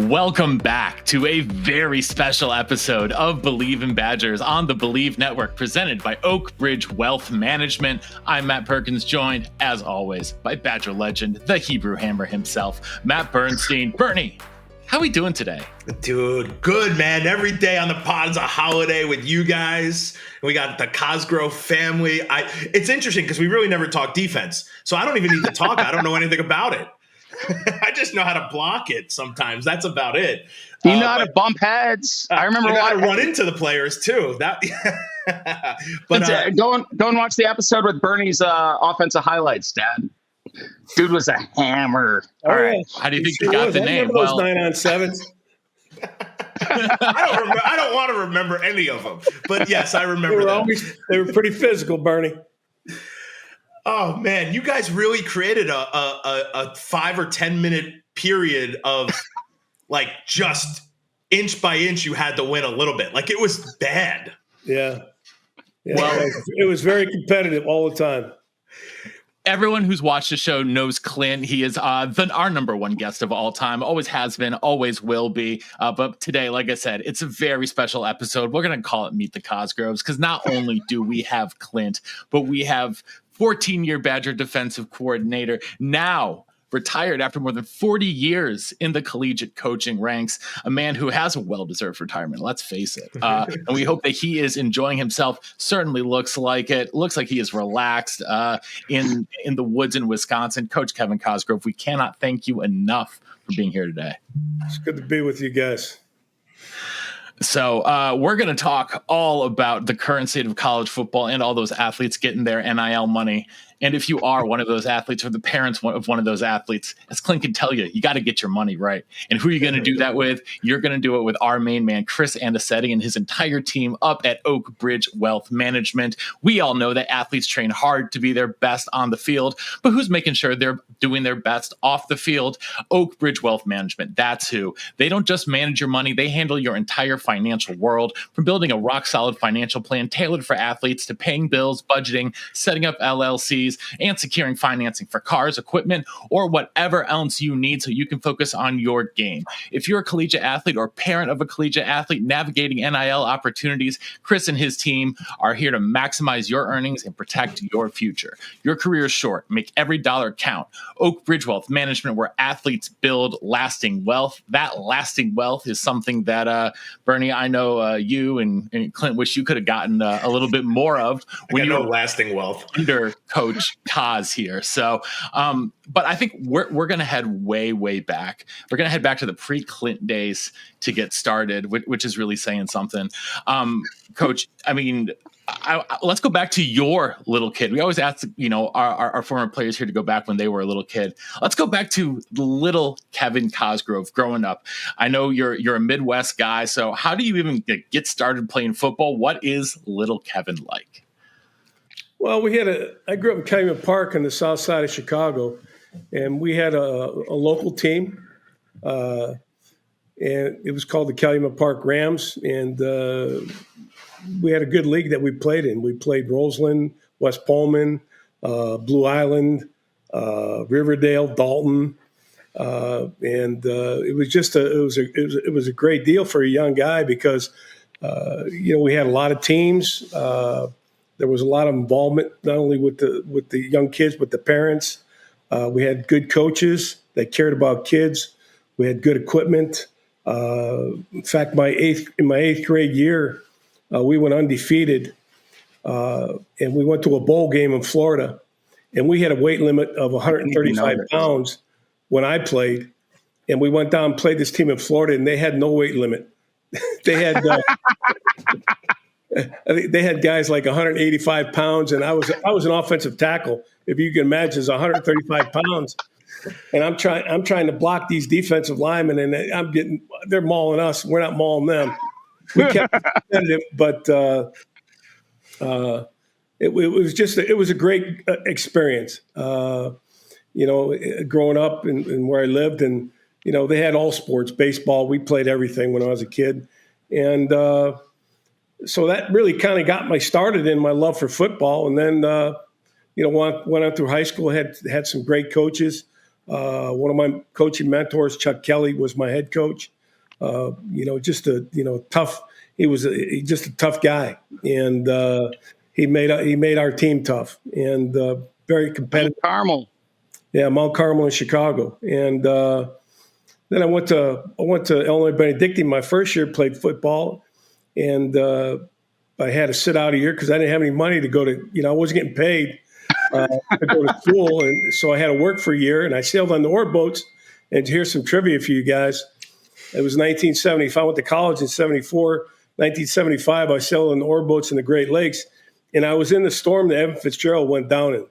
Welcome back to a very special episode of Believe in Badgers on the Believe Network, presented by Oakridge Wealth Management. I'm Matt Perkins, joined, as always, by Badger legend, the Hebrew Hammer himself, Matt Bernstein. Bernie, how are we doing today? Dude, good, man. Every day on the pod is a holiday with you guys. We got the Cosgrove family. It's interesting because we really never talk defense, so I don't even need to talk. I don't know anything about it. I just know how to block it sometimes. That's about it. You know how to bump heads. I remember how to run into the players too. But go and watch the episode with Bernie's offensive highlights, Dad. Dude was a hammer. All right. How do you think you got the name? Those 9-on-7s. I don't want to remember any of them. But yes, I remember them. They were pretty physical, Bernie. Oh man, you guys really created a 5 or 10 minute period of like just inch by inch you had to win a little bit. Like it was bad. Yeah. Well, it was very competitive all the time. Everyone who's watched the show knows Clint. He is our number one guest of all time. Always has been, always will be. But today, like I said, it's a very special episode. We're going to call it Meet the Cosgroves because not only do we have Clint, but we have 14-year Badger defensive coordinator, now retired after more than 40 years in the collegiate coaching ranks, a man who has a well-deserved retirement, let's face it. And we hope that he is enjoying himself. Certainly looks like it. Looks like he is relaxed in the woods in Wisconsin. Coach Kevin Cosgrove, we cannot thank you enough for being here today. It's good to be with you guys. So we're going to talk all about the current state of college football and all those athletes getting their NIL money. And if you are one of those athletes or the parents of one of those athletes, as Clint can tell you, you got to get your money right. And who are you going to do that with? You're going to do it with our main man, Chris Andicetti, and his entire team up at Oakridge Wealth Management. We all know that athletes train hard to be their best on the field, but who's making sure they're doing their best off the field? Oakridge Wealth Management. That's who. They don't just manage your money. They handle your entire financial world, from building a rock-solid financial plan tailored for athletes to paying bills, budgeting, setting up LLCs, and securing financing for cars, equipment, or whatever else you need so you can focus on your game. If you're a collegiate athlete or parent of a collegiate athlete navigating NIL opportunities, Chris and his team are here to maximize your earnings and protect your future. Your career is short. Make every dollar count. Oakridge Wealth Management, where athletes build lasting wealth. That lasting wealth is something that, Bernie, I know you and Clint wish you could have gotten a little bit more of when you were lasting wealth under Coach Cos here. So, but I think we're going to head way back. We're going to head back to the pre-Clint days to get started, which is really saying something. Coach, I mean, let's go back to your little kid. We always ask, our former players here to go back when they were a little kid. Let's go back to little Kevin Cosgrove growing up. I know you're a Midwest guy, so how do you even get started playing football? What is little Kevin like? Well, I grew up in Calumet Park on the south side of Chicago, and we had a local team, and it was called the Calumet Park Rams, and we had a good league that we played in. We played Roseland, West Pullman, Blue Island, Riverdale, Dalton, and it was a great deal for a young guy because we had a lot of teams. There was a lot of involvement, not only with the young kids, but the parents. We had good coaches that cared about kids. We had good equipment. In fact, in my eighth grade year, we went undefeated, and we went to a bowl game in Florida, and we had a weight limit of 135 pounds when I played, and we went down and played this team in Florida, and they had no weight limit. They had. I think they had guys like 185 pounds, and I was an offensive tackle. If you can imagine, it's 135 pounds, and I'm trying to block these defensive linemen, and they're mauling us. We're not mauling them. We kept competitive, but it was a great experience. Growing up and where I lived, and they had all sports, baseball. We played everything when I was a kid, and so that really kind of got me started in my love for football. And then, went out through high school, had some great coaches. One of my coaching mentors, Chuck Kelly, was my head coach. Just a tough. He was just a tough guy, and he made our team tough and very competitive. Carmel. Yeah, Mount Carmel in Chicago, and then I went to Illinois Benedictine my first year, played football, and I had to sit out a year because I didn't have any money to go to. I wasn't getting paid to go to school, and so I had to work for a year. And I sailed on the ore boats. And here's some trivia for you guys. It was 1970. I went to college in '74. 1975, I sailed on the ore boats in the Great Lakes, and I was in the storm that Evan Fitzgerald went down in.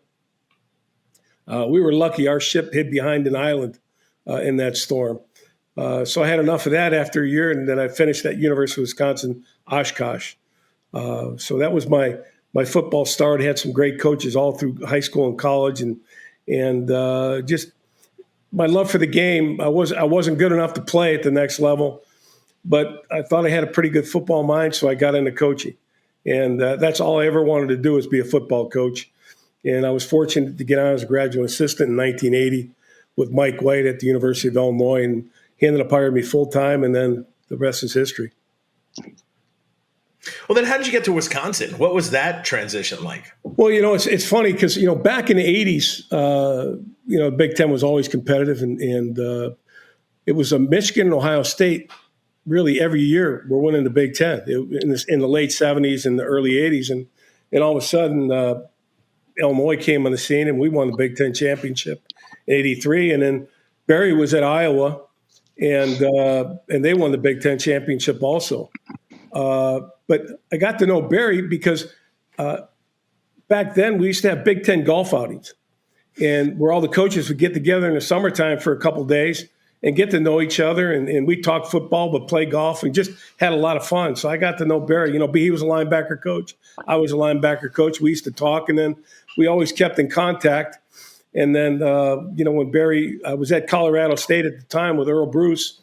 We were lucky; our ship hid behind an island in that storm. So I had enough of that after a year, and then I finished at University of Wisconsin, Oshkosh. So that was my football start. I had some great coaches all through high school and college, and just my love for the game. I wasn't good enough to play at the next level, but I thought I had a pretty good football mind, so I got into coaching. And that's all I ever wanted to do was be a football coach. And I was fortunate to get on as a graduate assistant in 1980 with Mike White at the University of Illinois, and he ended up hiring me full-time, and then the rest is history. Well, then how did you get to Wisconsin? What was that transition like? Well, it's funny because, back in the 80s, Big Ten was always competitive, and it was a Michigan and Ohio State really every year were winning the Big Ten in the late 70s and the early 80s. And all of a sudden, Illinois came on the scene, and we won the Big Ten championship in '83. And then Barry was at Iowa, and they won the Big Ten championship also. But I got to know Barry because back then we used to have Big Ten golf outings, and where all the coaches would get together in the summertime for a couple of days and get to know each other. And we talked football, but play golf, and just had a lot of fun. So I got to know Barry. He was a linebacker coach. I was a linebacker coach. We used to talk, and then we always kept in contact. And then, when Barry, I was at Colorado State at the time with Earl Bruce,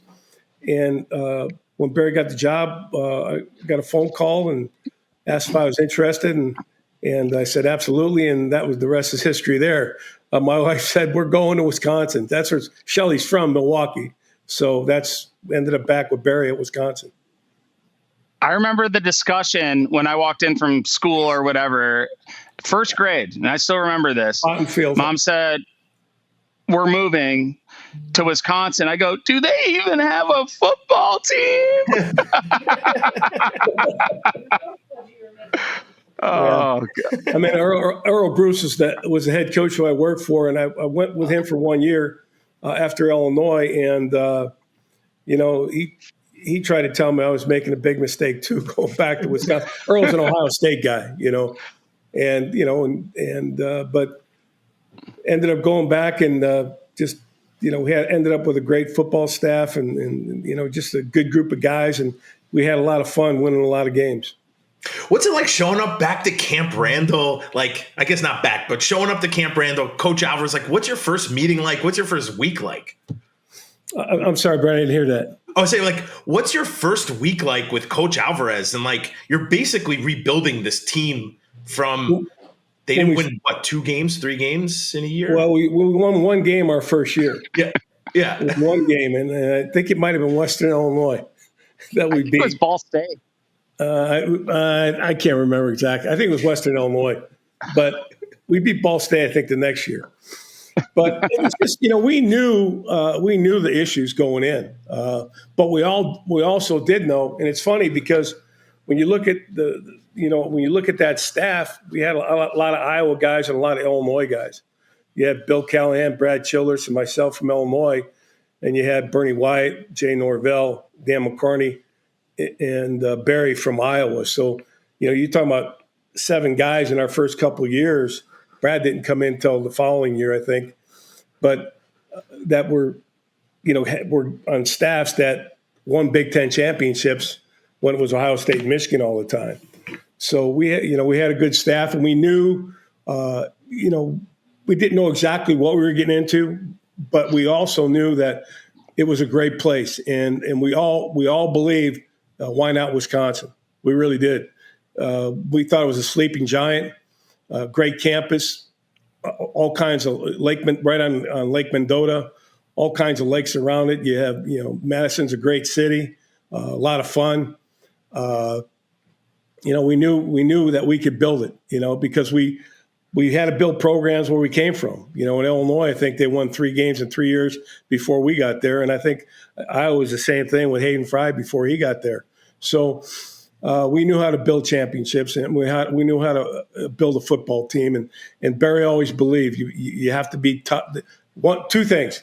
and when Barry got the job, I got a phone call and asked if I was interested, and I said absolutely, and that was the rest is history there. My wife said, we're going to Wisconsin. That's where Shelley's from, Milwaukee. So that's ended up back with Barry at Wisconsin. I remember the discussion when I walked in from school or whatever, first grade, and I still remember this. Mom said, we're moving to Wisconsin. I go, do they even have a football team? Oh, God. I mean, Earl Bruce was the head coach who I worked for, and I went with him for 1 year after Illinois, and he tried to tell me I was making a big mistake too, going back to Wisconsin. Earl's an Ohio State guy, but ended up going back and ended up with a great football staff and just a good group of guys, and we had a lot of fun winning a lot of games. What's it like showing up back to Camp Randall? Like, I guess not back, but showing up to Camp Randall, Coach Alvarez, like, what's your first meeting like? What's your first week like? I'm sorry, Brad, I didn't hear that. I would say, like, what's your first week like with Coach Alvarez? And, like, you're basically rebuilding this team from – they didn't win, 3 games in a year? Well, we won 1 game our first year. Yeah. 1 game, and I think it might have been Western Illinois that we beat. It was Ball State. I can't remember exactly. I think it was Western Illinois, but we beat Ball State, I think, the next year. But it was just, we knew the issues going in, but we also did know, and it's funny because when you look at that staff, we had a lot of Iowa guys and a lot of Illinois guys. You had Bill Callahan, Brad Childers, and myself from Illinois, and you had Bernie Wyatt, Jay Norvell, Dan McCarney, and Barry from Iowa. So, you're talking about 7 guys in our first couple of years. Brad didn't come in until the following year, I think. But that were on staffs that won Big Ten championships when it was Ohio State and Michigan all the time. So we had a good staff, and we knew, we didn't know exactly what we were getting into, but we also knew that it was a great place, and we all believed. Why not Wisconsin? We really did. We thought it was a sleeping giant, great campus, all kinds of right on Lake Mendota, all kinds of lakes around it. You have, Madison's a great city, a lot of fun. We knew that we could build it, because we had to build programs where we came from. In Illinois, I think they won 3 games in 3 years before we got there. And I think Iowa was the same thing with Hayden Fry before he got there. So we knew how to build championships, and we knew how to build a football team. And Barry always believed you have to be tough. 2 things.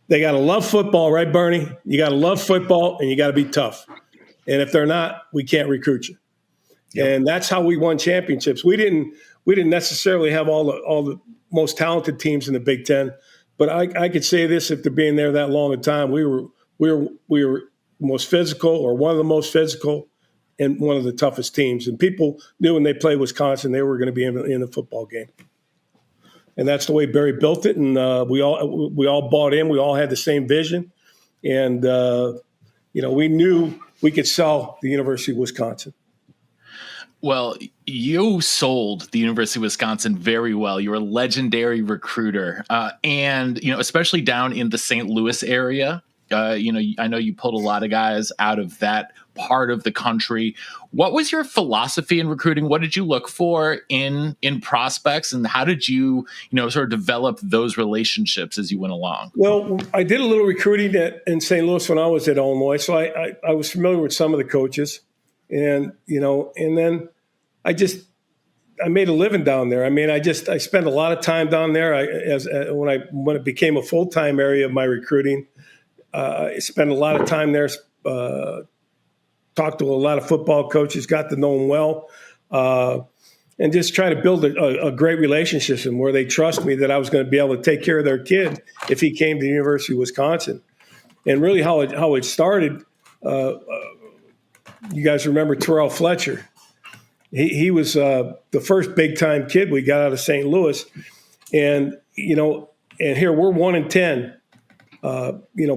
They got to love football, right, Bernie? You got to love football, and you got to be tough. And if they're not, we can't recruit you. Yep. And that's how we won championships. We didn't necessarily have all the most talented teams in the Big Ten, but I could say this: after being there that long a time, we were most physical, or one of the most physical, and one of the toughest teams. And people knew when they played Wisconsin, they were going to be in a football game. And that's the way Barry built it. And we all bought in. We all had the same vision, and we knew we could sell the University of Wisconsin. Well, you sold the University of Wisconsin very well. You're a legendary recruiter, and especially down in the St. Louis area. I know you pulled a lot of guys out of that part of the country. What was your philosophy in recruiting? What did you look for in prospects, and how did you sort of develop those relationships as you went along? Well, I did a little recruiting in St. Louis when I was at Illinois, so I was familiar with some of the coaches, and then I made a living down there. I mean, I spent a lot of time down there. When it became a full-time area of my recruiting, I spent a lot of time there. Talked to a lot of football coaches, got to know them well, and just try to build a great relationship and where they trust me that I was going to be able to take care of their kid if he came to the University of Wisconsin. And really, how it started. You guys remember Terrell Fletcher? He was the first big time kid we got out of St. Louis, and here we're 1-10,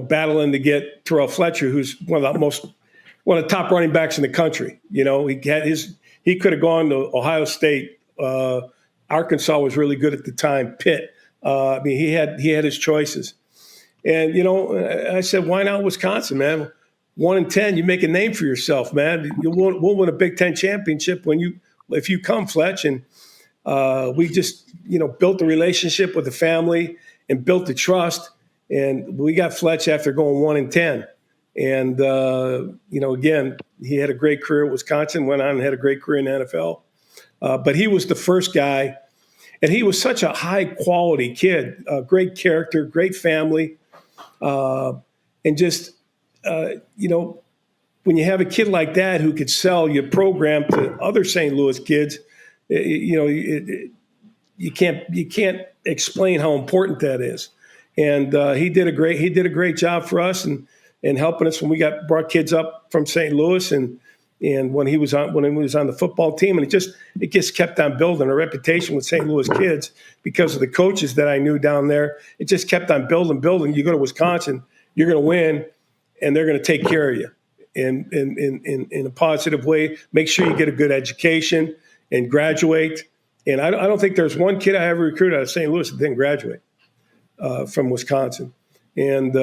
battling to get Terrell Fletcher, who's one of the top running backs in the country. He could have gone to Ohio State. Arkansas was really good at the time. Pitt. He had his choices, and I said, why not Wisconsin, man? 1-10, you make a name for yourself, man. We'll win a Big Ten championship if you come, Fletch. And we just built the relationship with the family and built the trust. And we got Fletch after going 1-10. And again, he had a great career at Wisconsin. Went on and had a great career in the NFL. But he was the first guy, and he was such a high quality kid, great character, great family, and just. When you have a kid like that who could sell your program to other St. Louis kids, you can't explain how important that is. And he did a great job for us and helping us when we brought kids up from St. Louis and when he was on the football team, and it just kept on building a reputation with St. Louis kids because of the coaches that I knew down there. It just kept on building. You go to Wisconsin, you're going to win. And they're going to take care of you in a positive way. Make sure you get a good education and graduate. And I don't think there's one kid I ever recruited out of St. Louis that didn't graduate from Wisconsin. And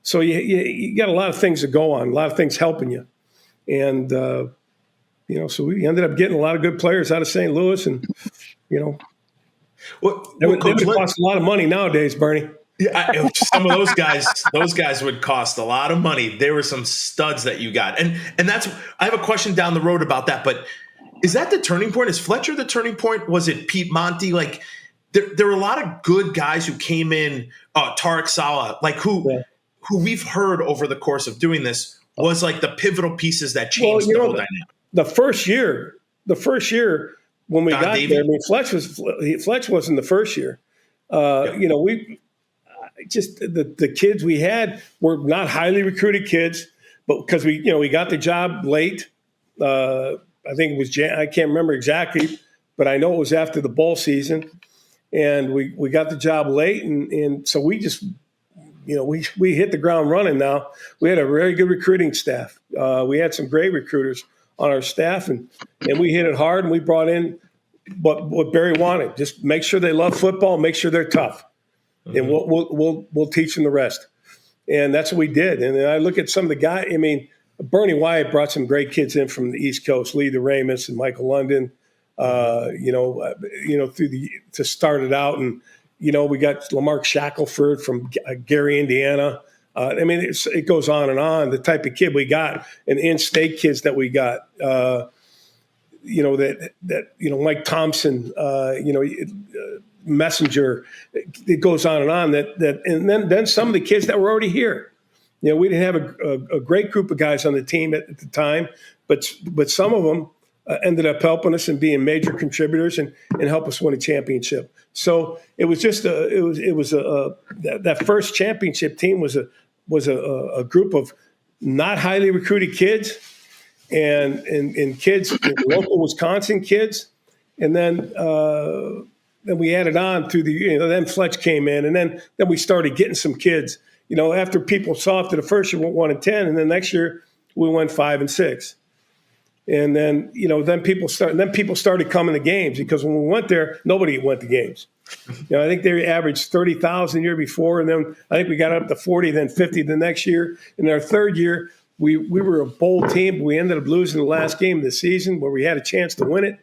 so you got a lot of things to go on, a lot of things helping you. And, so we ended up getting a lot of good players out of St. Louis. And, they would cost a lot of money nowadays, Bernie. Yeah, some of those guys would cost a lot of money. There were some studs that you got, and that's. I have a question down the road about that, but is that the turning point? Is Fletcher the turning point? Was it Pete Monty? Like there were a lot of good guys who came in. Tarek Saleh, who we've heard over the course of doing this was like the pivotal pieces that changed the whole dynamic. The first year when we got there, I mean, Fletch wasn't the first year. The kids we had were not highly recruited kids, but because we got the job late. I think it was I can't remember exactly, but I know it was after the bowl season, and we got the job late, and so we just we hit the ground running. Now we had a very good recruiting staff. We had some great recruiters on our staff, and we hit it hard, and we brought in what Barry wanted. Just make sure they love football, make sure they're tough. and we'll teach them the rest. And that's what we did. And then I look at some of the guys. I mean, Bernie Wyatt brought some great kids in from the East Coast, Lee DeRamus and Michael London. To start it out, and we got Lamarck Shackelford from Gary, Indiana. It goes on and on. The type of kid we got, and in-state kids that we got. Mike Thompson. Messenger. It goes on and on. And then some of the kids that were already here. We didn't have a great group of guys on the team at the time, but some of them ended up helping us and being major contributors and help us win a championship. So it was just that first championship team was a group of not highly recruited kids and kids, local Wisconsin kids, and then we added on through then Fletch came in, and then we started getting some kids. After people saw after the first year we went 1-10, and then next year we went 5-6. And then people started coming to games, because when we went there, nobody went to games. I think they averaged 30,000 the year before, and then I think we got up to 40, then 50 the next year. In our third year, we were a bowl team, but we ended up losing the last game of the season where we had a chance to win it.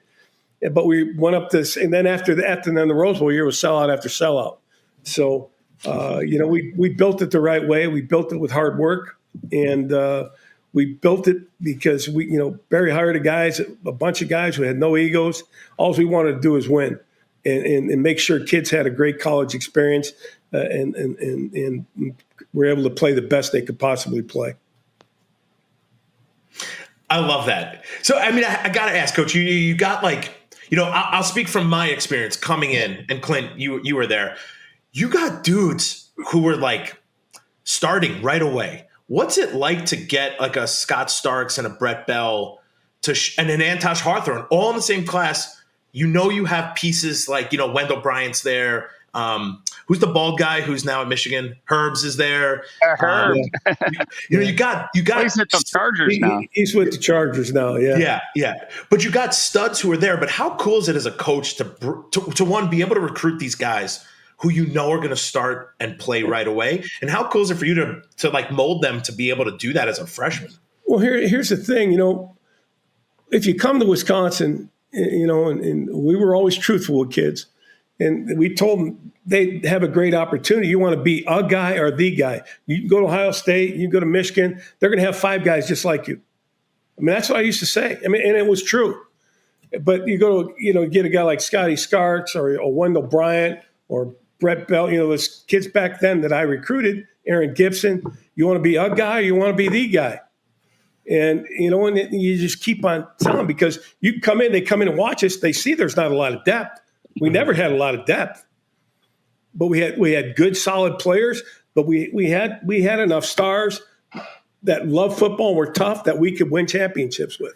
But we went up this, and then after that, and then the Rose Bowl year was sellout after sellout. So, we built it the right way. We built it with hard work, and we built it because Barry hired a bunch of guys who had no egos. All we wanted to do is win and make sure kids had a great college experience, and were able to play the best they could possibly play. I love that. So, I got to ask, Coach, you got I'll speak from my experience coming in, and Clint, you were there. You got dudes who were starting right away. What's it like to get a Scott Starks and a Brett Bell and an Antosh Hawthorne all in the same class? You have pieces Wendell Bryant's there. Who's the bald guy who's now at Michigan? Herbs is there. Herb. You got. He's at the Chargers now. He's with the Chargers now. Yeah. Yeah. But you got studs who are there. But how cool is it as a coach to one, be able to recruit these guys who are going to start and play right away? And how cool is it for you to mold them to be able to do that as a freshman? Well, here's the thing. If you come to Wisconsin, and we were always truthful with kids. And we told them they have a great opportunity. You want to be a guy or the guy. You can go to Ohio State, you can go to Michigan. They're going to have 5 guys just like you. That's what I used to say. And it was true. But you go to, get a guy like Scotty Starks or Wendell Bryant or Brett Bell, those kids back then that I recruited, Aaron Gibson. You want to be a guy or you want to be the guy? And, and you just keep on telling them, because you come in, they come in and watch us. They see there's not a lot of depth. We never had a lot of depth, but we had good, solid players. But we had enough stars that love football and were tough that we could win championships with.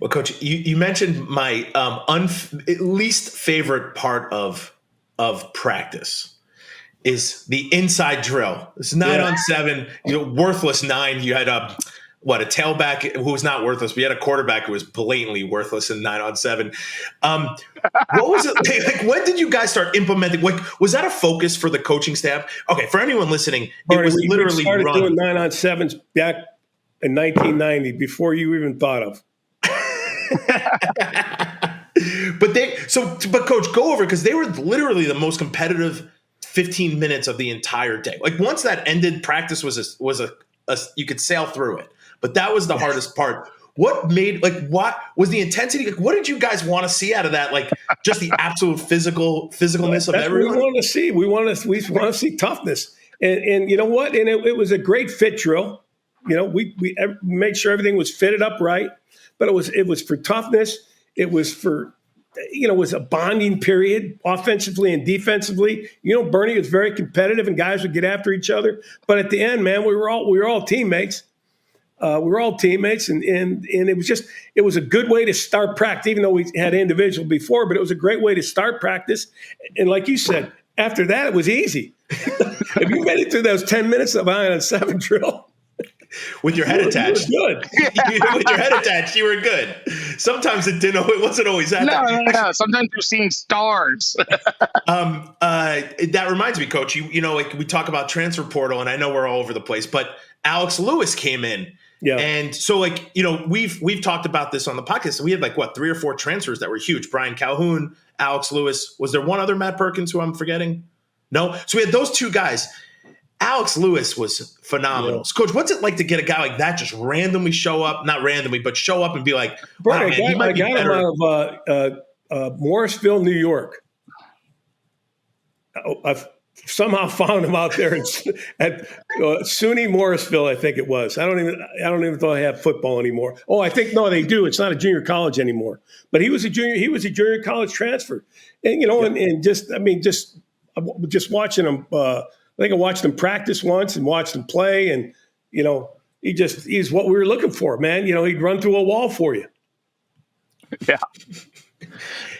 Well, Coach, you mentioned my least favorite part of practice is the inside drill. It's 9-on-7, worthless 9. You had a tailback who was not worthless. We had a quarterback who was blatantly worthless in 9-on-7. What was it? When did you guys start implementing? Was that a focus for the coaching staff? Okay, for anyone listening, it was literally we started doing 9-on-7s back in 1990 before you even thought of. But Coach, go over, because they were literally the most competitive 15 minutes of the entire day. Once that ended, practice was you could sail through it. But that was the hardest part. What what was the intensity? What did you guys want to see out of that? Just the absolute physicalness of everyone? We want to see. We want to see toughness. And you know what? And it was a great fit drill. We made sure everything was fitted up right. But it was for toughness. It was for, it was a bonding period, offensively and defensively. Bernie was very competitive, and guys would get after each other. But at the end, man, we were all teammates. And it was a good way to start practice, even though we had individual before, but it was a great way to start practice. And like you said, after that, it was easy. If you made it through those 10 minutes of 9-on-7 drill, with your head attached, good. With your head attached, you were good. Sometimes it wasn't always that. No. Sometimes you're seeing stars. that reminds me, Coach, you know, like we talk about transfer portal, and I know we're all over the place, but Alex Lewis came in. Yeah. And so, like, you know, we've talked about this on the podcast. We had like, what, 3 or 4 transfers that were huge. Brian Calhoun, Alex Lewis. Was there one other Matt Perkins who I'm forgetting? No. So we had those 2 guys. Alex Lewis was phenomenal. Yeah. Coach, what's it like to get a guy like that just randomly show up, not randomly, but show up and be like, wow, man, he might be better. I got him out of Morrisville, New York. I've somehow found him out there at SUNY Morrisville, I think it was. I don't even know they have football anymore. Oh, I think no, they do. It's not a junior college anymore. But he was a junior college transfer, and you know, and just watching him. I think I watched him practice once and watched him play, and you know, he's what we were looking for, man. You know, he'd run through a wall for you. Yeah.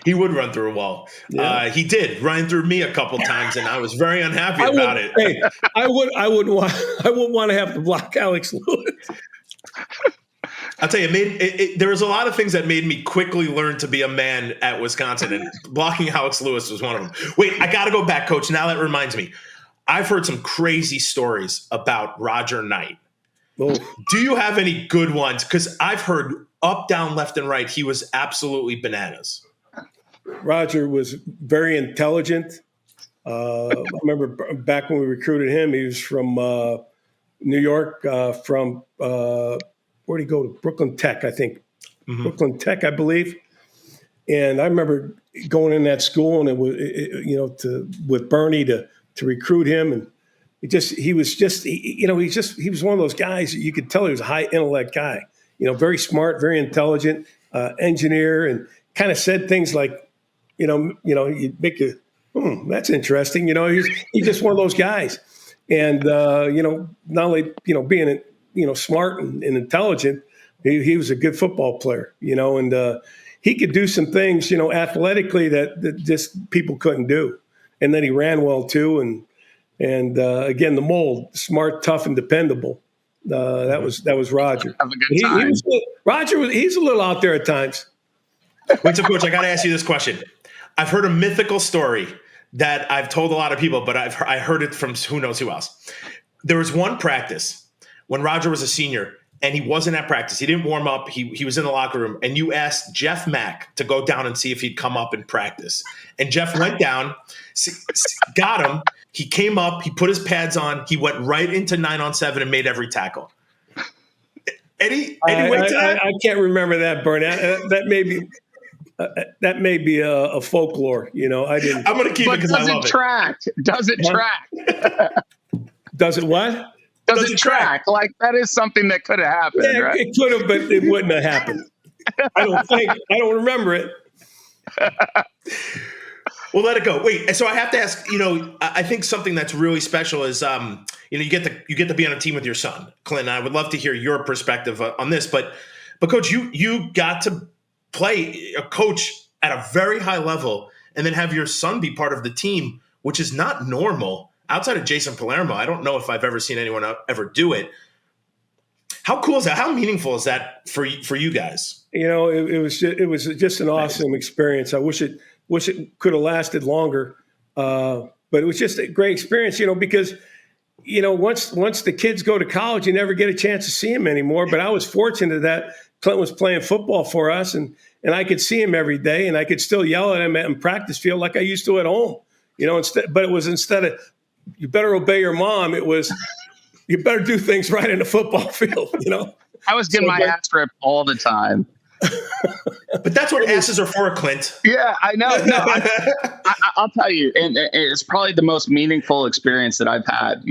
He would run through a wall. Yeah. He did run through me a couple times, and I was very unhappy about it. Hey, I wouldn't want to have to block Alex Lewis. I'll tell you, there was a lot of things that made me quickly learn to be a man at Wisconsin, and blocking Alex Lewis was one of them. Wait, I got to go back, Coach. Now that reminds me, I've heard some crazy stories about Roger Knight. Oh. Do you have any good ones? Because I've heard up, down, left, and right, he was absolutely bananas. Roger was very intelligent. I remember back when we recruited him, he was from New York, from where'd he go to? Brooklyn Tech, I think. Mm-hmm. Brooklyn Tech, I believe. And I remember going in that school, and it was, with Bernie to recruit him, and he was one of those guys that you could tell he was a high intellect guy. You know, very smart, very intelligent, engineer, and kind of said things like, you make a, that's interesting. You know, he's just one of those guys. And, not only, being, smart and intelligent, he was a good football player, and he could do some things, athletically that just people couldn't do. And then he ran well too. And again, the mold, smart, tough, and dependable. That was Roger. Have a good time. He's a little out there at times. Wait, so Coach, I got to ask you this question. I've heard a mythical story that I've told a lot of people, but I heard it from who knows who else. There was one practice when Roger was a senior, and he wasn't at practice. He didn't warm up. He was in the locker room, and you asked Jeff Mack to go down and see if he'd come up and practice. And Jeff went down, got him. He came up. He put his pads on. He went right into 9-on-7 and made every tackle. Any way to that? I can't remember that, Bernie. That may be a folklore. I didn't. I'm going to keep it because I love it. Does it track? Does it what? Does it track? Like, that is something that could have happened, yeah, right? It could have, but it wouldn't have happened. I don't remember it. Well, let it go. Wait, so I have to ask, I think something that's really special is, you get to be on a team with your son, Clint. I would love to hear your perspective on this, but Coach, you got to play a coach at a very high level and then have your son be part of the team, which is not normal. Outside of Jason Palermo, I don't know if I've ever seen anyone ever do it. How cool is that? How meaningful is that for you guys? It was just an awesome experience. I wish it could have lasted longer, but it was just a great experience. Because once the kids go to college, you never get a chance to see them anymore. But I was fortunate that Clint was playing football for us, and I could see him every day, and I could still yell at him in practice field like I used to at home. But it was instead of you better obey your mom, it was you better do things right in the football field. I was getting my ass ripped all the time. But that's what asses are for, Clint. Yeah, I know. No, I'll tell you, and it's probably the most meaningful experience that I've had.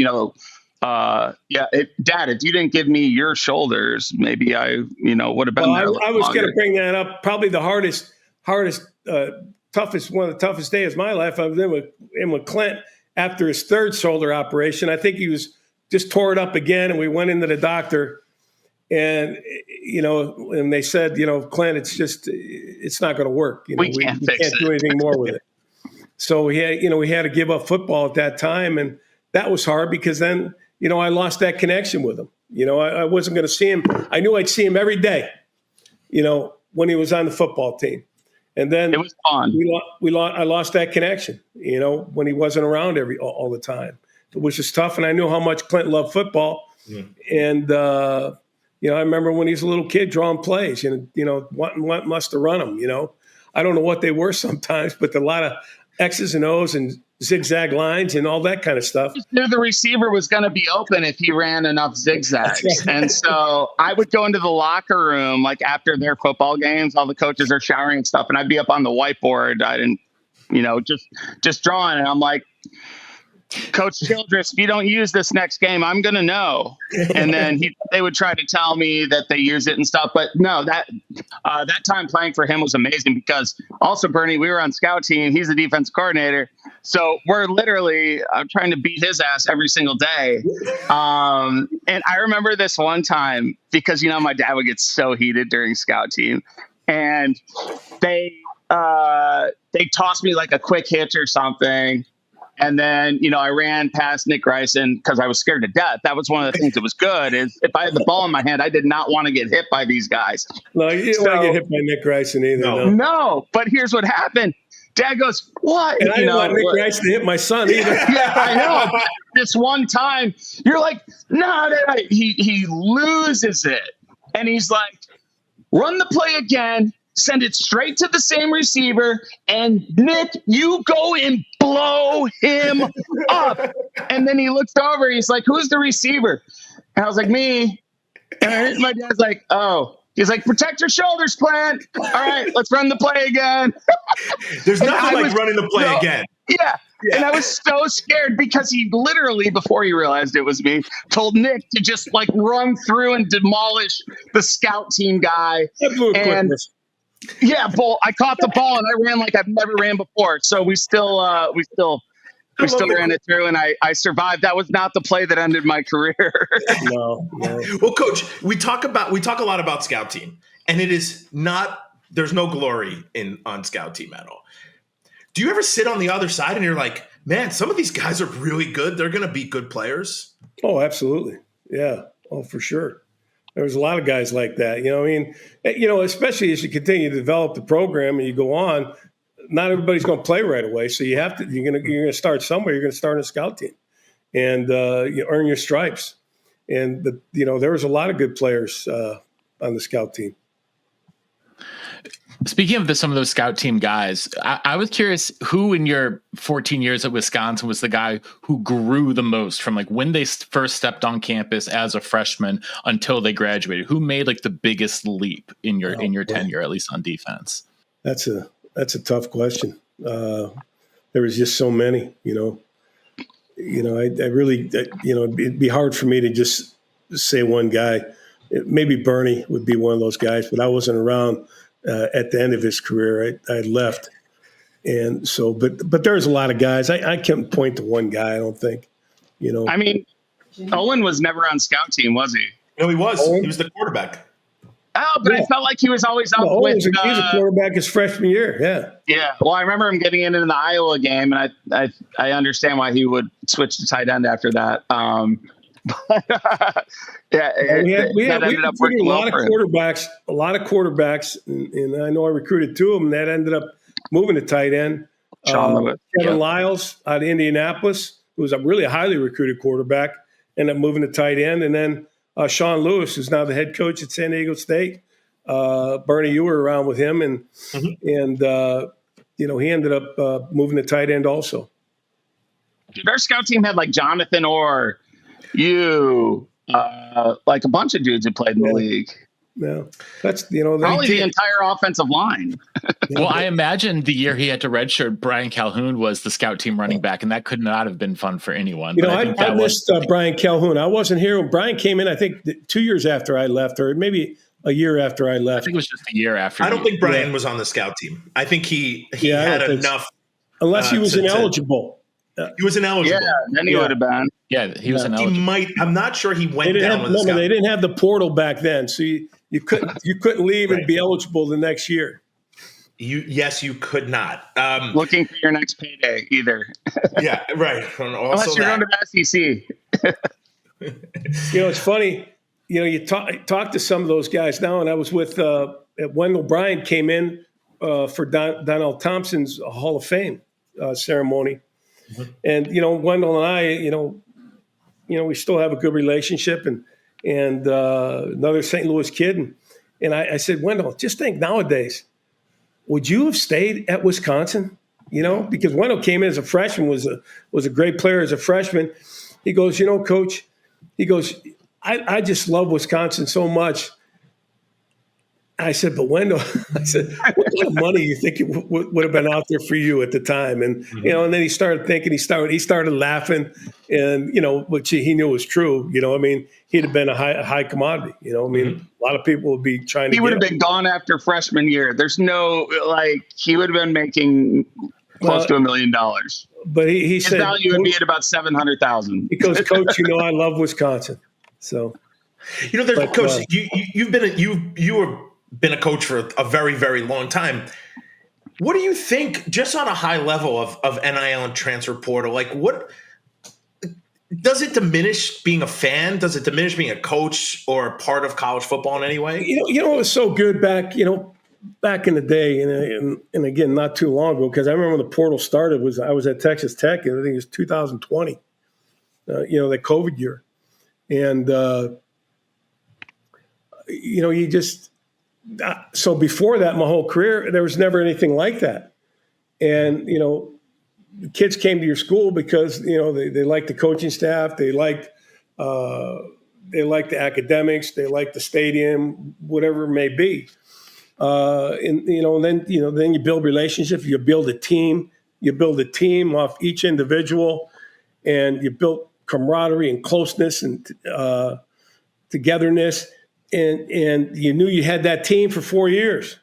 Dad, if you didn't give me your shoulders, maybe I, would have been there. I was going to bring that up. Probably the toughest, one of the toughest days of my life. I was in with Clint after his 3rd shoulder operation. I think he was just tore it up again, and we went into the doctor. And, and they said, Clint, it's not going to work. We can't do anything more with it. So we had to give up football at that time. And that was hard because then, I lost that connection with him. I wasn't going to see him. I knew I'd see him every day, when he was on the football team. And then it was fun. I lost that connection, when he wasn't around all the time. It was just tough. And I knew how much Clint loved football. Mm. And, I remember when he was a little kid drawing plays and, wanting us to run them, I don't know what they were sometimes, but a lot of X's and O's and zigzag lines and all that kind of stuff. I knew the receiver was going to be open if he ran enough zigzags. Right. And so I would go into the locker room, like after their football games, all the coaches are showering and stuff. And I'd be up on the whiteboard. I didn't, just drawing. And I'm like, Coach Childress, if you don't use this next game, I'm going to know. And then they would try to tell me that they use it and stuff. But no, that time playing for him was amazing because also, Bernie, we were on scout team. He's the defense coordinator. So we're literally trying to beat his ass every single day. And I remember this one time because, my dad would get so heated during scout team. And they tossed me like a quick hitch or something. And then, I ran past Nick Grayson because I was scared to death. That was one of the things that was good is if I had the ball in my hand, I did not want to get hit by these guys. No, you didn't want to get hit by Nick Grayson either. No, but here's what happened. Dad goes, what? And I didn't want Nick Grayson to hit my son either. Yeah, I know. This one time, you're like, no. He loses it. And he's like, run the play again. Send it straight to the same receiver, and Nick, you go and blow him up. And then he looks over, he's like, who's the receiver? And I was like, me. And my dad's like, oh. He's like, protect your shoulders, Clint. All right, let's run the play again. There's nothing like running the play again. Yeah. And I was so scared because he literally, before he realized it was me, told Nick to just like run through and demolish the scout team guy. Yeah, Bull. I caught the ball and I ran like I've never ran before. So we still ran it through, and I survived. That was not the play that ended my career. No. Well, Coach, we talk a lot about scout team, and it is not. There's no glory on scout team at all. Do you ever sit on the other side and you're like, man, some of these guys are really good. They're going to be good players. Oh, absolutely. Yeah. Oh, for sure. There's a lot of guys like that, especially as you continue to develop the program and you go on, not everybody's going to play right away. So you're going to start somewhere. You're going to start on a scout team and you earn your stripes. And, there was a lot of good players on the scout team. Speaking of some of those scout team guys, I was curious who in your 14 years at Wisconsin was the guy who grew the most from like when they first stepped on campus as a freshman until they graduated. Who made like the biggest leap in your tenure, at least on defense? That's a tough question. There was just so many. I really it'd be hard for me to just say one guy. Maybe Bernie would be one of those guys, but I wasn't around. At the end of his career, I left, and so. But there's a lot of guys. I can't point to one guy. I don't think. I mean, Owen was never on scout team, was he? No, he was. Owen? He was the quarterback. Oh, but yeah. I felt like he was always up with. He was a quarterback his freshman year. Yeah. Yeah. Well, I remember him getting into the Iowa game, and I understand why he would switch to tight end after that. Yeah, we ended up working a lot of quarterbacks, and I know I recruited two of them that ended up moving to tight end. Kevin Lyles out of Indianapolis, who was a really highly recruited quarterback, ended up moving to tight end, and then Sean Lewis, who's now the head coach at San Diego State. Bernie, you were around with him, and he ended up moving to tight end also. Dude, our scout team had like Jonathan Orr. Like a bunch of dudes who played in the league. Yeah, that's probably the entire offensive line. Well, I imagine the year he had to redshirt, Brian Calhoun was the scout team running back, and that could not have been fun for anyone. I missed Brian Calhoun. I wasn't here when Brian came in. I think 2 years after I left, or maybe a year after I left. I think it was just a year after. I don't think Brian was on the scout team. I think he had enough, unless he was ineligible. He was ineligible. Yeah, then he would have been. Yeah, he was ineligible. He might. I'm not sure he went down with the scout. They didn't have the portal back then, so you couldn't leave and be eligible the next year. Yes, you could not. Looking for your next payday either. Yeah, right. Unless you're going to the SEC. It's funny. You talk to some of those guys now, and I was with Wendell Bryant came in for Donnell Thompson's Hall of Fame ceremony. Mm-hmm. And, Wendell and I, we still have a good relationship and another St. Louis kid. And I said, Wendell, just think nowadays, would you have stayed at Wisconsin? Because Wendell came in as a freshman, was a great player as a freshman. He goes, Coach, he goes, I just love Wisconsin so much. I said, but Wendell, I said, what kind of money do you think it would have been out there for you at the time? And, and then he started thinking, he started laughing and, which he knew was true. He'd have been a high commodity, a lot of people would be trying to He would have been gone after freshman year. There's no, he would have been making close to $1 million. But he said, his value would be at about 700,000. Because Coach, I love Wisconsin. So, Coach, you've been a coach for a very, very long time. What do you think, just on a high level of NIL and transfer portal? What does it diminish being a fan? Does it diminish being a coach or a part of college football in any way? It was so good back in the day, and again, not too long ago, because I remember when the portal started. I was at Texas Tech, and I think it was 2020. The COVID year, and you just. So before that, my whole career, there was never anything like that. And, the kids came to your school because, they liked the coaching staff. They liked the academics. They liked the stadium, whatever it may be. And then you build relationships. You build a team. You build a team off each individual, and you build camaraderie and closeness and togetherness. And you knew you had that team for 4 years,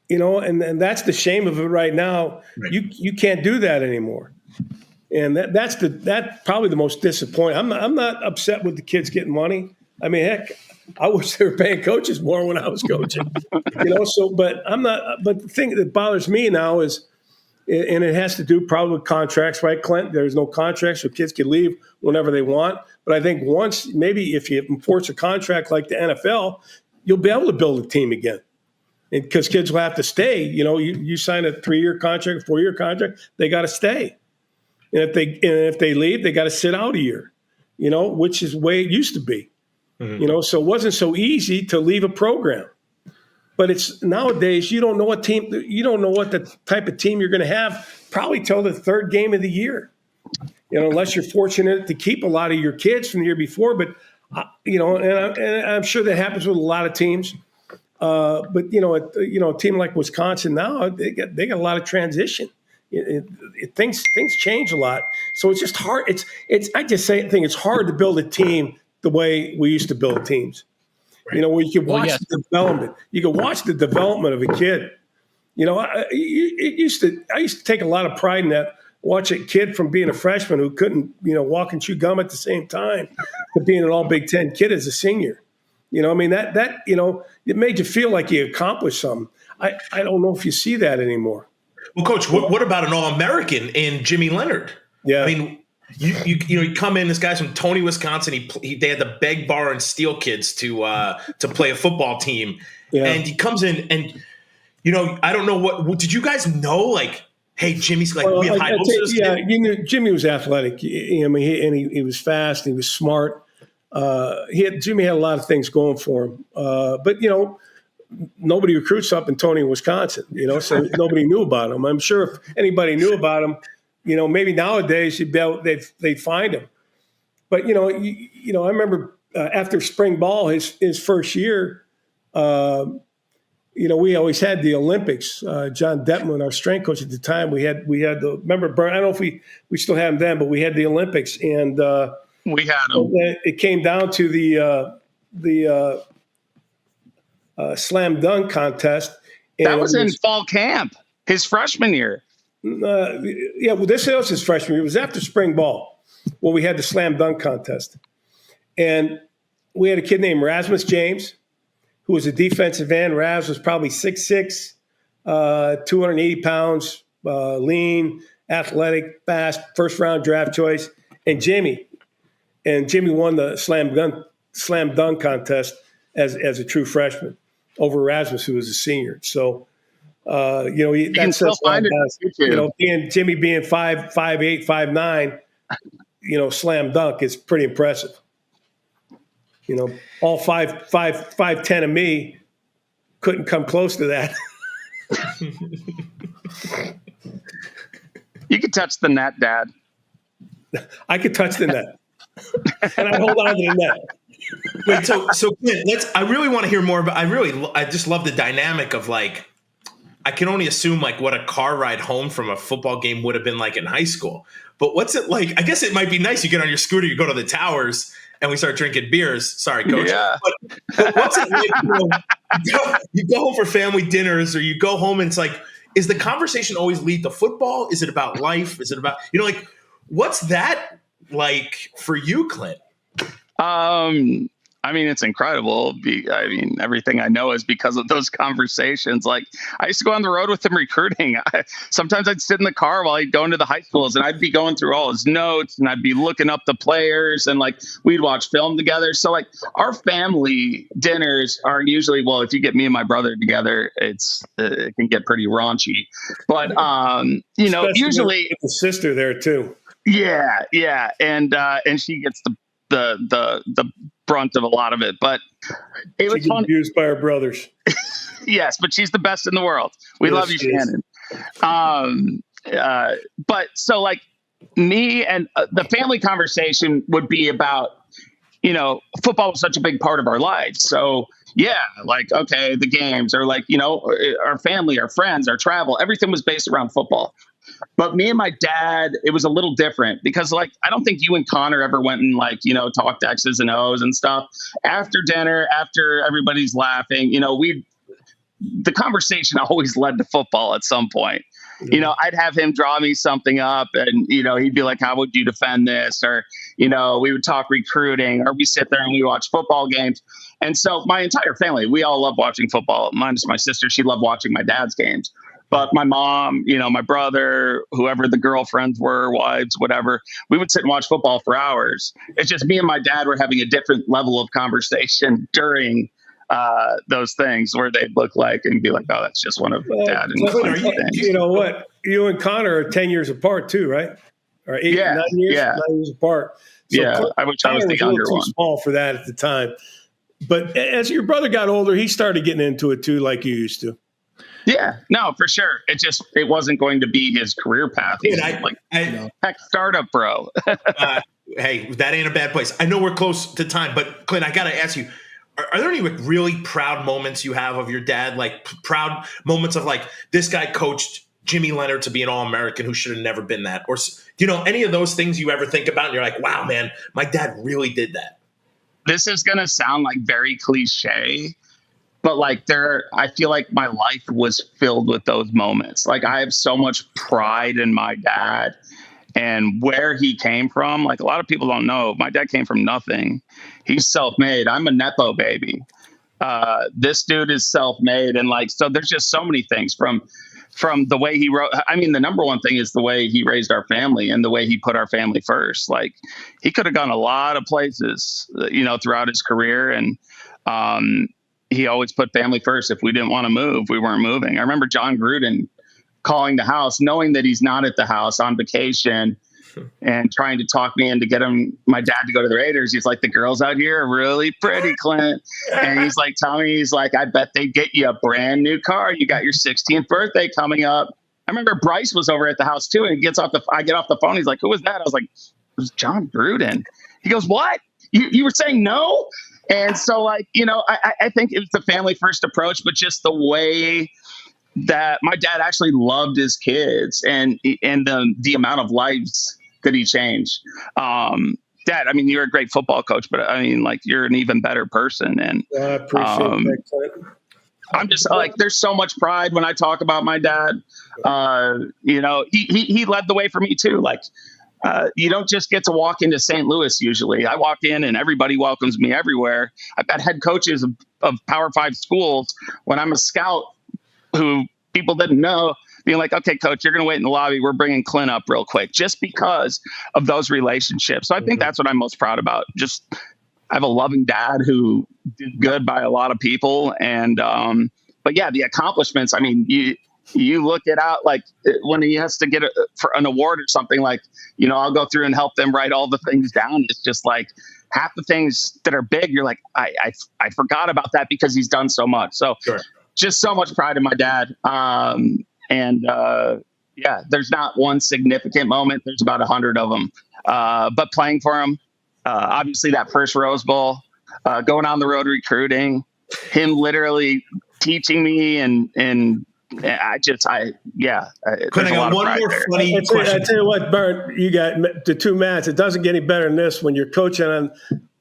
and that's the shame of it right now. Right. You can't do that anymore. And that's probably the most disappointing. I'm not upset with the kids getting money. I mean, heck, I wish they were paying coaches more when I was coaching, but I'm not, but the thing that bothers me now is, and it has to do probably with contracts, right, Clint? There's no contracts, so kids can leave whenever they want. But I think once, maybe if you enforce a contract like the NFL, you'll be able to build a team again. And because kids will have to stay. You sign a 3-year contract, a 4-year contract, they got to stay. And if they leave, they got to sit out a year, which is the way it used to be. Mm-hmm. So it wasn't so easy to leave a program. But it's nowadays, you don't know what the type of team you're going to have probably till the third game of the year, unless you're fortunate to keep a lot of your kids from the year before. But, and I'm sure that happens with a lot of teams. But, a team like Wisconsin now, they got a lot of transition. Things change a lot. So it's just hard. I just think it's hard to build a team the way we used to build teams. Right. Where you can watch the development. You can watch the development of a kid. I used to take a lot of pride in that. Watch a kid from being a freshman who couldn't, walk and chew gum at the same time to being an all Big Ten kid as a senior. That it made you feel like you accomplished something. I don't know if you see that anymore. Well, Coach, what about an All-American in Jimmy Leonard? Yeah. I mean, you come in. This guy's from Tony, Wisconsin. They had to beg, borrow, and steal kids to play a football team. Yeah. And he comes in, and I don't know what did you guys know? Hey, Jimmy's we have high hopes for this kid. Jimmy was athletic. He was fast. He was smart. Jimmy had a lot of things going for him. But nobody recruits up in Tony, Wisconsin. So nobody knew about him. I'm sure if anybody knew about him, maybe nowadays they'd find him. But I remember after spring ball, his first year, we always had the Olympics. John Detman, our strength coach at the time, we had remember Bernie. I don't know if we still had him then, but we had the Olympics, and we had him. It came down to the slam dunk contest. That was in fall camp, his freshman year. This was his freshman year. It was after spring ball when we had the slam dunk contest. And we had a kid named Rasmus James, who was a defensive end. Raz was probably 6'6", 280 pounds, lean, athletic, fast, first-round draft choice. And Jimmy won the slam dunk contest as a true freshman. over Erasmus, who was a senior. So, you can still find it on YouTube. Jimmy being 5'8", 5'9", slam dunk is pretty impressive. All 5'10" of me couldn't come close to that. You could touch the net, Dad. I could touch the net, and I hold on to the net. Wait, so Clint, I really want to hear more about. I just love the dynamic of like. I can only assume like what a car ride home from a football game would have been like in high school. But what's it like? I guess it might be nice. You get on your scooter, you go to the towers, and we start drinking beers. Sorry, Coach. Yeah. But what's it like? You go home for family dinners, or you go home and it's like, is the conversation always lead to football? Is it about life? Is it about like what's that like for you, Clint? I mean, it's incredible. Everything I know is because of those conversations. Like, I used to go on the road with him recruiting. Sometimes I'd sit in the car while he'd go into the high schools, and I'd be going through all his notes, and I'd be looking up the players, and like we'd watch film together. So like our family dinners are usually, well, if you get me and my brother together, it can get pretty raunchy. But Especially usually with the sister there too. Yeah, and she gets the brunt of a lot of it, but it was fun. Abused by her brothers. Yes, but she's the best in the world. We love you, Shannon. But so like me and the family conversation would be about, football was such a big part of our lives. So yeah, like, okay, the games or like, our family, our friends, our travel, everything was based around football. But me and my dad, it was a little different because, like, I don't think you and Connor ever went and, like, talked X's and O's and stuff. After dinner, after everybody's laughing, the conversation always led to football at some point. Mm-hmm. I'd have him draw me something up and, he'd be like, how would you defend this? Or, we would talk recruiting, or we sit there and we watch football games. And so my entire family, we all love watching football. Minus my sister, she loved watching my dad's games. But my mom, my brother, whoever the girlfriends were, wives, whatever, we would sit and watch football for hours. It's just me and my dad were having a different level of conversation during those things where they'd look like and be like, oh, that's just one of dad and Clint's things. You know what? You and Connor are 10 years apart too, right? Or 9 years? Yeah. 9 years apart. So I wish I was the younger one. Small for that at the time. But as your brother got older, he started getting into it too, like you used to. Yeah, no, for sure. It wasn't going to be his career path. He's heck, startup bro. Hey, that ain't a bad place. I know we're close to time, but Clint, I got to ask you, are there any really proud moments you have of your dad? Like proud moments of like, this guy coached Jimmy Leonard to be an All-American who should have never been that? Or, any of those things you ever think about and you're like, wow, man, my dad really did that. This is going to sound like very cliche, but like I feel like my life was filled with those moments. Like I have so much pride in my dad and where he came from. Like a lot of people don't know, my dad came from nothing. He's self-made. I'm a Nepo baby. This dude is self-made. And like, so there's just so many things from the way he wrote. I mean, the number one thing is the way he raised our family and the way he put our family first. Like he could have gone a lot of places, throughout his career. And, he always put family first. If we didn't want to move, we weren't moving. I remember John Gruden calling the house, knowing that he's not at the house on vacation and trying to talk me into my dad to go to the Raiders. He's like, the girls out here are really pretty, Clint. And he's like, Tommy, I bet they get you a brand new car. You got your 16th birthday coming up. I remember Bryce was over at the house too. And I get off the phone. He's like, who was that? I was like, it was John Gruden. He goes, what? You were saying no? And so like, I think it was the family first approach, but just the way that my dad actually loved his kids and the amount of lives that he changed. Dad, I mean, you're a great football coach, but I mean, like you're an even better person. And I appreciate that. I'm just like, there's so much pride when I talk about my dad. He led the way for me too. Like, you don't just get to walk into St. Louis usually. I walk in and everybody welcomes me everywhere. I've got head coaches of Power 5 schools when I'm a scout who people didn't know being like, okay, coach, you're going to wait in the lobby. We're bringing Clint up real quick just because of those relationships. So I think that's what I'm most proud about. Just have a loving dad who did good by a lot of people. And, but yeah, the accomplishments, I mean, you look it out, like when he has to get for an award or something, like, I'll go through and help them write all the things down. It's just like half the things that are big. You're like, I forgot about that because he's done so much. So Sure. Just so much pride in my dad. Yeah, there's not one significant moment. There's about 100 of them. But playing for him, obviously that first Rose Bowl, going on the road recruiting, him literally teaching me and Clint, I got one more funny question. I tell you what, Bert, you got the two mats. It doesn't get any better than this when you're coaching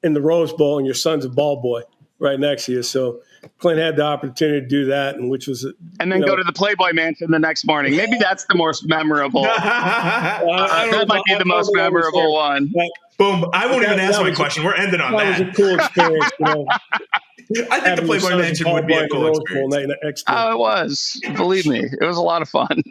in the Rose Bowl and your son's a ball boy right next to you. So Clint had the opportunity to do that, and which was, and then go to the Playboy Mansion the next morning. Maybe that's the most memorable. That might be the most memorable one. Boom! I won't even ask my question. We're ending on that. That was a cool experience. I think the Playboy Mansion would be a cool experience. Oh, it was. Believe me, it was a lot of fun.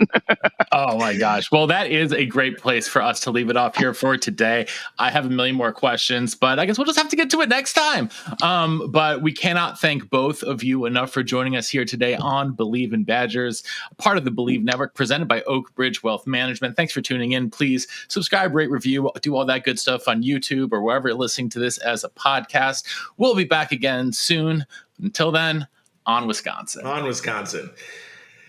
Oh my gosh. Well, that is a great place for us to leave it off here for today. I have a million more questions, but I guess we'll just have to get to it next time. But we cannot thank both of you enough for joining us here today on Believe in Badgers, part of the Believe Network presented by Oakridge Wealth Management. Thanks for tuning in. Please subscribe, rate, review, do all that good stuff on YouTube or wherever you're listening to this as a podcast. We'll be back again soon. Until then, on Wisconsin. On Wisconsin.